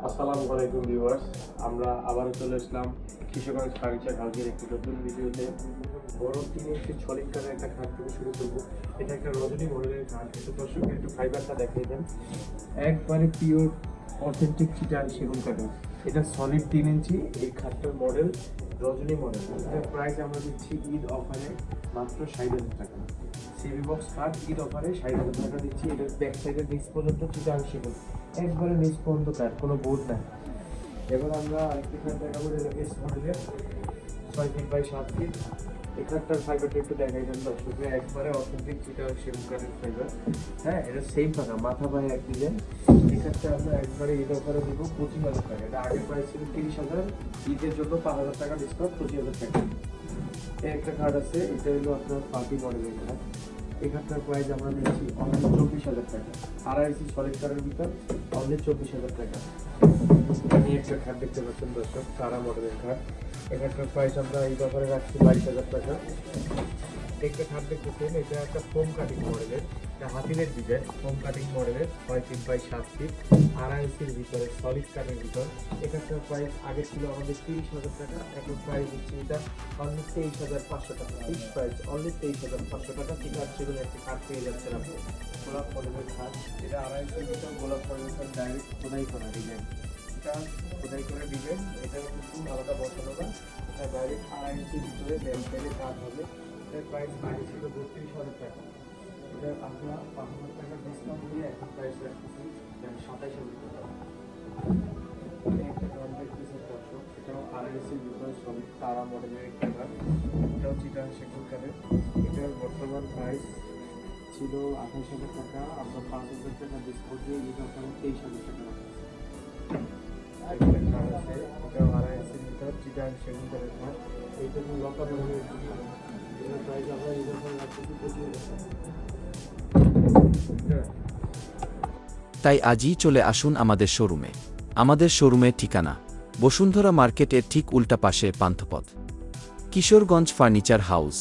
আসসালামু আলাইকুম ভিউয়ার্স, আমরা আবারও চলে আসলাম কিশোরগঞ্জ ফার্নিচার হাউসের একটি নতুন ভিডিওতে। বড় কিনে একটি সলিড কাঠের একটা খাট থেকে শুরু করবো। এটা একটা রজনী মডেলের খাট। একটু দর্শককে একটু ফাইবারটা দেখিয়ে দেন। একবারে পিওর অথেন্টিক চিটাং সেগুন কাঠের। এটা সলিড 3 ইঞ্চি। এই খাটটার মডেল রজনী মডেল। এটার প্রাইস আমরা দিচ্ছি ঈদ অফারে মাত্র 60,000 টাকা। সিবি বক্স খাট ঈদ অফারে 60,000 টাকা দিচ্ছি। এটার ব্যাক সাইডের নিচ পর্যন্ত চিটাং সেগুন, একবারে নিচ পর্যন্ত কাঠ, কোনো বোর্ড নাই। এবার আমরা আরেকটি খাট দেখাবো, যেটা এস মডেলের 6 ফিট বাই 7 ফিট। এই খাটটার ফাইবারটা একটু দেখাই দেন দর্শককে। একবারে অথেন্টিক চিটাং সেগুন কাঠের ফাইবার। হ্যাঁ, এটা সেম পাকা, মাথা পায়ে এক ডিজাইন। এই খাটটা আমরা একবারে ঈদ অফারে দিব 25,000 টাকা। এটা আগের প্রাইস ছিল 30,000, ঈদের জন্য 5,000 টাকা ডিসকাউন্ট, 25,000 টাকা। এই একটা খাট আছে, এটা হলো আপনার পার্টি মডেলের খাট। এই খাটটার প্রাইস আমরা দিচ্ছি অনলি 24,000 টাকা। আড়াইসি সলিড কাঠের ভিতর অনলি 24,000 টাকা। এই একটা খাট দেখতে পাচ্ছেন দর্শক, তারা মডেলের খাট। এই খাটটার প্রাইস আমরা এই ব্যাপারে রাখছি 22,000 টাকা। একটা খাট দেখতেছেন, এটা একটা ফোম কাটিং মডেলের, এটা হাতিলের ডিজাইন, ফোম কাটিং মডেলের 6 ফিট বাই 7 ফিট, আড়াইসির ভিতরে সলিড কাঠের ভিতর। এখানটার প্রাইস আগে ছিল আমাদের 30,000 টাকা, এখন প্রাইস দিচ্ছি এটা অনলি 23,500 টাকা। ফিক্স প্রাইস অনলি 23,500 টাকা। ঠিক আছে, সেগুলো একটি খাট পেয়ে যাচ্ছেন আপনি। গোলাপ মডেলের খাট, এটা আড়াইসির ভিতর গোলাপ মডেলের ডাইরেক্ট খোদাই করা ডিজাইন। এটা খোদাই করে ডিজাইন, এটা কিন্তু আলাদা বসানো না, এটা ডাইরেক্ট আড়াইসির ভিতরে ব্যাক সাইডে কাজ হবে। এটার প্রাইস আগে ছিল 32,000 টাকা। এটা আমরা 5,000 টাকা ডিসকাউন্ট দিয়ে এখন প্রাইস রাখতেছি 27,000 টাকা। একটা খাট দেখতেছেন দর্শক, এটাও আড়াইসির ভিতরে সলিড তারা মডেলের একটা খাট। এটাও চিটাং সেগুন কাঠের। এটার বর্তমান প্রাইস ছিল 28,000 টাকা, আমরা 5,000 টাকা ডিসকাউন্ট দিয়ে এটা ওখানে 23,000 টাকা রাখতেছি। একটা খাট আছে, এটাও আড়াইসির ভিতর চিটাং সেগুন কাঠের খাট। এইটা লতা মডেলের খাট। তাই আজই চলে আসুন আমাদের শোরুমে। আমাদের শোরুমের ঠিকানা বসুন্ধরা মার্কেটের ঠিক উল্টা পাশে পান্থপথ, কিশোরগঞ্জ ফার্নিচার হাউস।